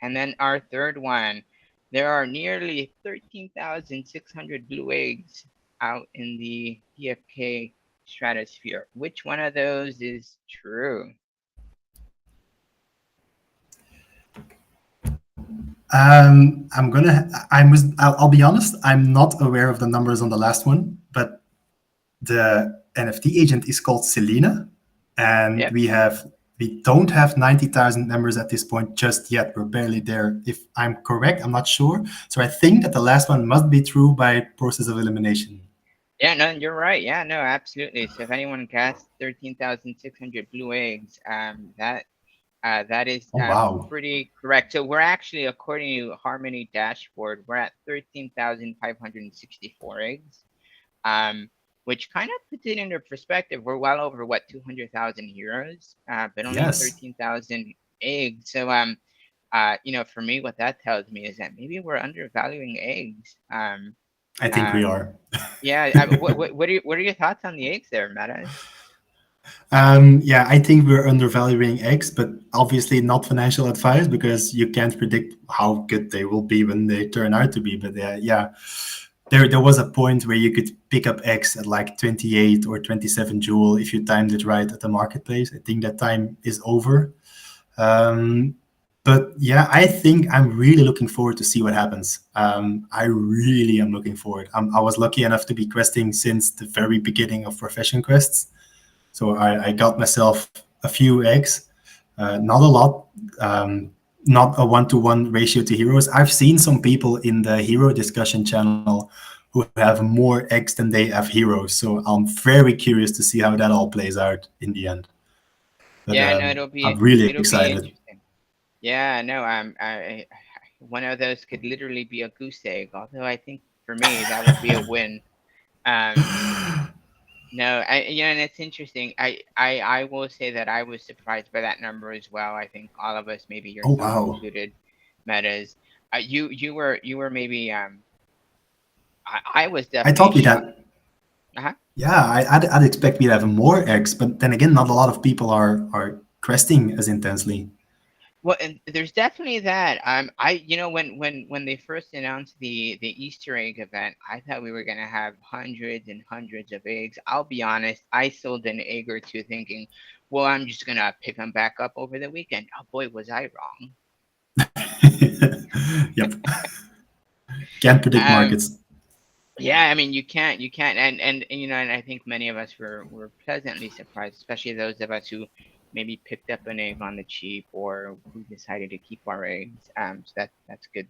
And then our third one, there are nearly 13,600 blue eggs out in the DFK stratosphere. Which one of those is true? I'll be honest. I'm not aware of the numbers on the last one, but the NFT agent is called Selena, and Yep. we have we don't have 90,000 members at this point just yet. We're barely there. If I'm correct, I'm not sure. So I think that the last one must be true by process of elimination. Yeah, no, you're right. Yeah, no, absolutely. So if anyone guessed 13,600 blue eggs, that is Oh, wow. pretty correct. So we're actually, according to Harmony dashboard, we're at 13,564 eggs, which kind of puts it into perspective. We're well over what 200,000 heroes, but only Yes, 13,000 eggs. So you know, for me, what that tells me is that maybe we're undervaluing eggs. I think we Um, are. yeah. What are your thoughts on the eggs there, Mettez? Yeah, I think we're undervaluing eggs, but obviously not financial advice because you can't predict how good they will be when they turn out to be. But yeah, there was a point where you could pick up eggs at like 28 or 27 jewel if you timed it right at the marketplace. I think that time is over. Um, but yeah, I think I'm really looking forward to see what happens. I really am looking forward. I was lucky enough to be questing since the very beginning of profession quests. So I got myself a few eggs, not a lot, not a one-to-one ratio to heroes. I've seen some people in the hero discussion channel who have more eggs than they have heroes. So I'm very curious to see how that all plays out in the end. But Yeah, no, I'm really it'll be excited. interesting. Yeah, no, one of those could literally be a goose egg. Although I think for me that would be a win. Um, no, and it's interesting. I will say that I was surprised by that number as well. I think all of us, maybe Oh, yourself wow. included, Metas. You were maybe I was I definitely thought we'd shocked. have, Uh-huh. yeah, I'd expect we'd have more eggs, but then again, not a lot of people are questing as intensely. Well, and there's definitely that. When they first announced the Easter egg event, I thought we were gonna have hundreds and hundreds of eggs. I'll be honest, I sold an egg or two thinking, well, I'm just gonna pick them back up over the weekend. Oh boy, was I wrong. Yep. Can't predict Um, markets. yeah, I mean, you can't, and and I think many of us were pleasantly surprised, especially those of us who maybe picked up an egg on the cheap or who decided to keep our eggs. So that's good.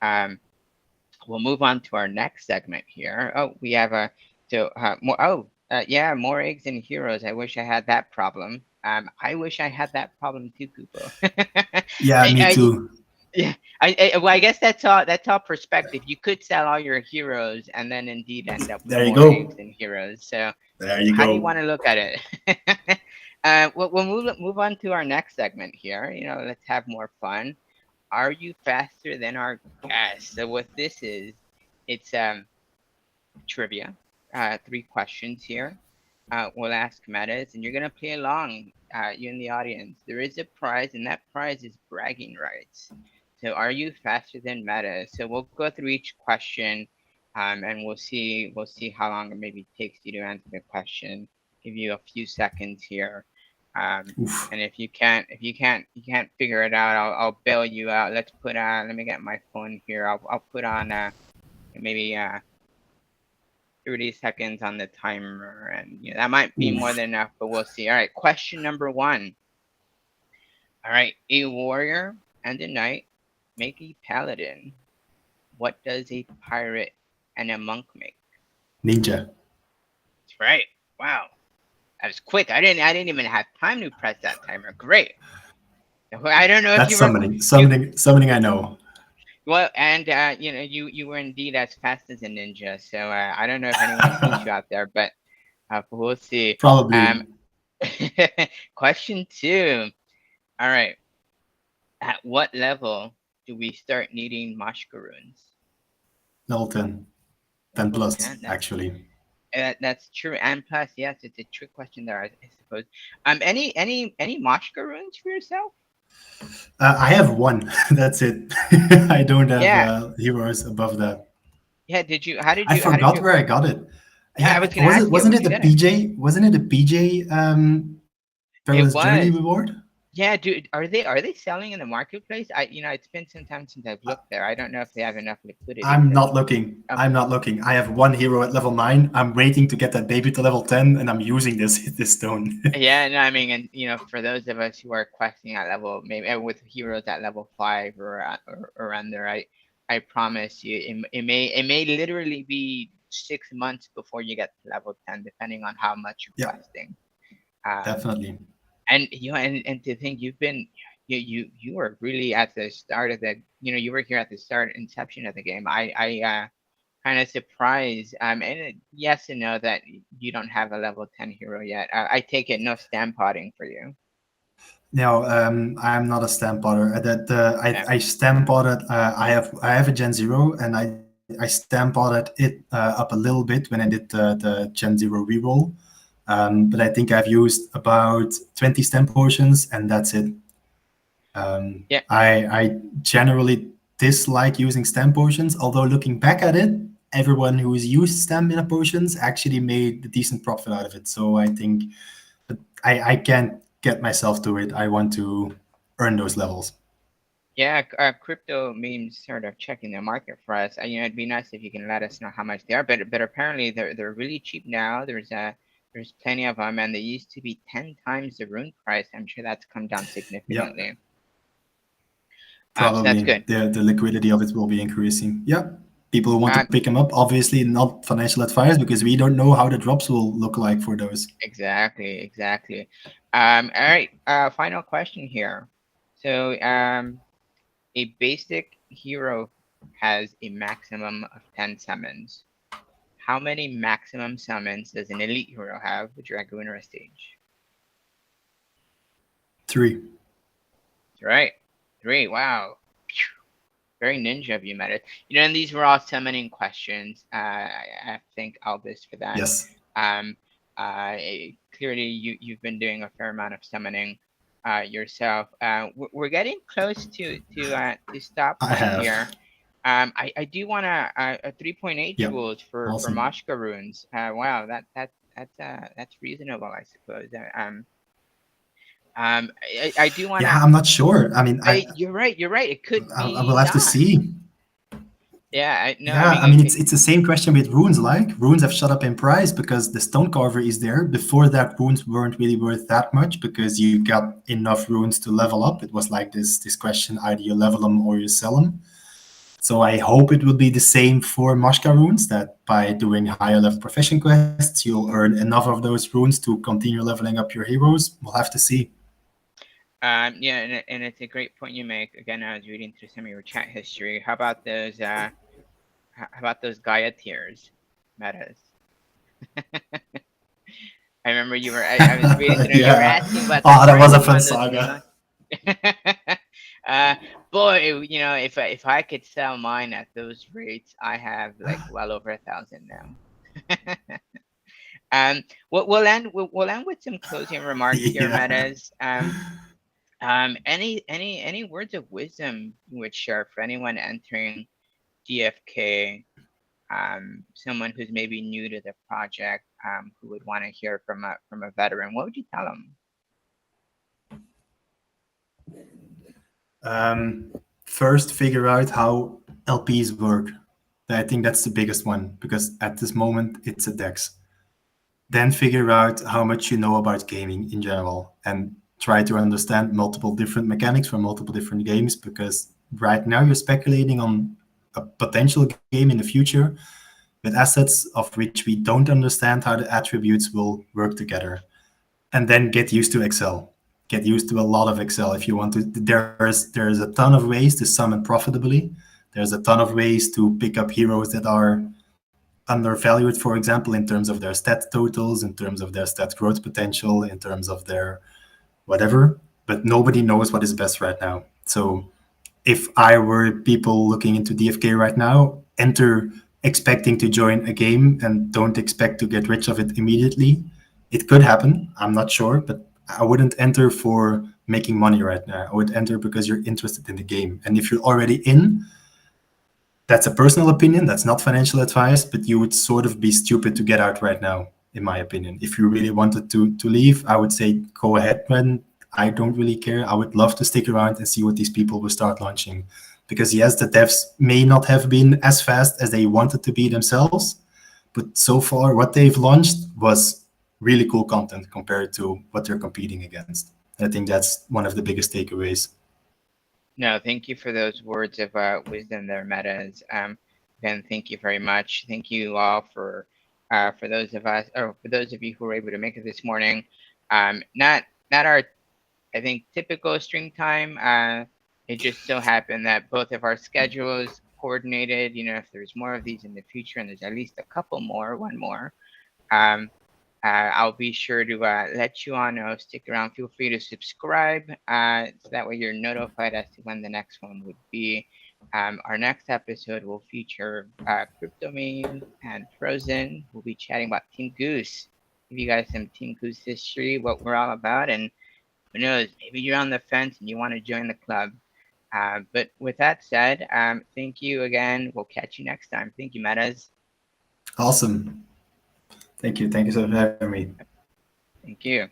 Um, we'll move on to our next segment here. Oh, we have more. Oh, yeah, more eggs and heroes. I wish I had that problem. I wish I had that problem too, Kupo. Yeah, me too. Yeah, well, I guess that's all perspective. You could sell all your heroes and then indeed end up with There you more eggs go. than heroes. So, There you how do you go. want to look at it? We'll move on to our next segment here. Let's have more fun. Are you faster than our guest? So what this is, it's trivia. 3 questions here. We'll ask Mettez, and you're gonna play along. You in the audience. There is a prize, and that prize is bragging rights. So are you faster than Mettez? So we'll go through each question, and we'll see how long it maybe takes you to answer the question. Give you a few seconds here. Oof. And if you can't figure it out, I'll bail you out. Let me get my phone here. I'll put on maybe 30 seconds on the timer, and that might be more Oof. than enough, but we'll see. All right, question number 1. All right, a warrior and a knight make a paladin. What does a pirate and a monk make? Ninja. That's right. Wow, that was quick. I didn't even have time to press that timer. Great. I don't know if That's you were summoning. you Summoning I know. well, and you were indeed as fast as a ninja. So I don't know if anyone's beat you out there, but we'll see. Um, Probably. question 2. All right. At what level do we start needing Mashkaroons? Level 10. 10 Level plus, 10. actually. That's true. And plus, yes, it's a trick question there, I suppose. Any Mashkaroons for yourself? I have one. That's it. I don't have Yeah. heroes above that. Yeah. Did you? How did I you? How did forgot you? where I got it. I Yeah, was gonna ask you. wasn't Where'd it you the get it? PJ? Wasn't it the PJ It Perilous Journey was. reward? Yeah, dude, are they selling in the marketplace? It's been some time since I've looked there. I don't know if they have enough liquidity I'm to. not looking. Um, I'm not looking. I have one hero at level 9. I'm waiting to get that baby to level 10, and I'm using this stone. yeah, no, I mean, and for those of us who are questing at level, maybe with heroes at level 5 or under, I promise you, it may literally be 6 months before you get to level 10, depending on how much you're Yeah, questing. Um, definitely. and and to think you were really at the start of the you were here at the start inception of the game. I kind of surprised. Yes and no that you don't have a level 10 hero yet. I take it no stamp potting for you. No, I'm not a stamp potter. Yeah. I stamp potted. I have a Gen Zero, and I stamp potted it up a little bit when I did the Gen Zero reroll. But I think I've used about 20 stamp potions, and that's it. Yeah. I generally dislike using stamp potions, although looking back at it, everyone who's used stamina potions actually made a decent profit out of it. So I think, but I can't get myself to it. I want to earn those levels. Yeah, crypto memes sort of checking the market for us. It'd be nice if you can let us know how much they are, but apparently they're really cheap now. There's plenty of them, and they used to be 10 times the rune price. I'm sure that's come down Yeah, significantly. So that's probably good. the liquidity of it will be increasing. Yeah, people who want to Um, pick them up, obviously not financial advice because we don't know how the drops will look like for those. exactly. All right. Final question here. So, a basic hero has a maximum of 10 summons. How many maximum summons does an elite hero have with Dragoon or a stage? 3. Right. 3. Wow. Very ninja of you, Mettez. And these were all summoning questions. I thank Albus for that. Yes, Um, Clearly, you've been doing a fair amount of summoning yourself. We're getting close to stop I point have. here. I do want a 3.8 Yeah, jewels for awesome. Moshka runes. Wow, that's reasonable, I suppose. I do want Yeah, to. I'm not sure. I mean, You're right. You're right. It could I be will have to not. see. Yeah. No. I Yeah, mean, I mean it's the same question with runes. Like runes have shot up in price because the stone carver is there. Before that, runes weren't really worth that much because you got enough runes to level up. It was like this question: either you level them or you sell them. So I hope it will be the same for Mashka runes. That by doing higher level profession quests, you'll earn enough of those runes to continue leveling up your heroes. We'll have to see. Yeah, and it's a great point you make. Again, I was reading through some of your chat history. How about those? How about those Gaia tiers, Mettez? I remember you were. I was reading through them. You were Yeah. asking about the Oh, that was a pricing fun on those new saga. ones. uh, Boy, if I could sell mine at those rates, I have like well over 1,000 now. We'll end with some closing remarks here, Yeah. Mettez. Any words of wisdom you would share for anyone entering DFK, someone who's maybe new to the project, who would want to hear from a veteran? What would you tell them? First, figure out how LPs work. I think that's the biggest one because at this moment it's a DEX. Then figure out how much you know about gaming in general and try to understand multiple different mechanics from multiple different games because right now you're speculating on a potential game in the future with assets of which we don't understand how the attributes will work together. And then get used to Excel. Get used to a lot of Excel if you want to. There's a ton of ways to summon profitably. There's a ton of ways to pick up heroes that are undervalued, for example, in terms of their stat totals, in terms of their stat growth potential, in terms of their whatever. But nobody knows what is best right now. So if I were people looking into DFK right now, enter expecting to join a game and don't expect to get rich of it immediately. It could happen. I'm not sure, but I wouldn't enter for making money right now. I would enter because you're interested in the game. And if you're already in, that's a personal opinion. That's not financial advice, but you would sort of be stupid to get out right now, in my opinion. If you really wanted to leave, I would say go ahead, man. I don't really care. I would love to stick around and see what these people will start launching. Because yes, the devs may not have been as fast as they wanted to be themselves, but so far what they've launched was really cool content compared to what they're competing against. I think that's one of the biggest takeaways. No, thank you for those words of wisdom there, Mettez. Ben, thank you very much. Thank you all for those of us, or for those of you who were able to make it this morning. Not our, I think, typical stream time. It just so happened that both of our schedules coordinated. You know, if there's more of these in the future, and there's at least a couple more, one more, I'll be sure to let you all know. Stick around. Feel free to subscribe, so that way you're notified as to when the next one would be. Our next episode will feature Cryptomeme and Frozen. We'll be chatting about Team Goose. Give you guys some Team Goose history, what we're all about, and who knows, maybe you're on the fence and you want to join the club. But with that said, thank you again. We'll catch you next time. Thank you, Mettez. Awesome. Thank you. Thank you so much for having me. Thank you.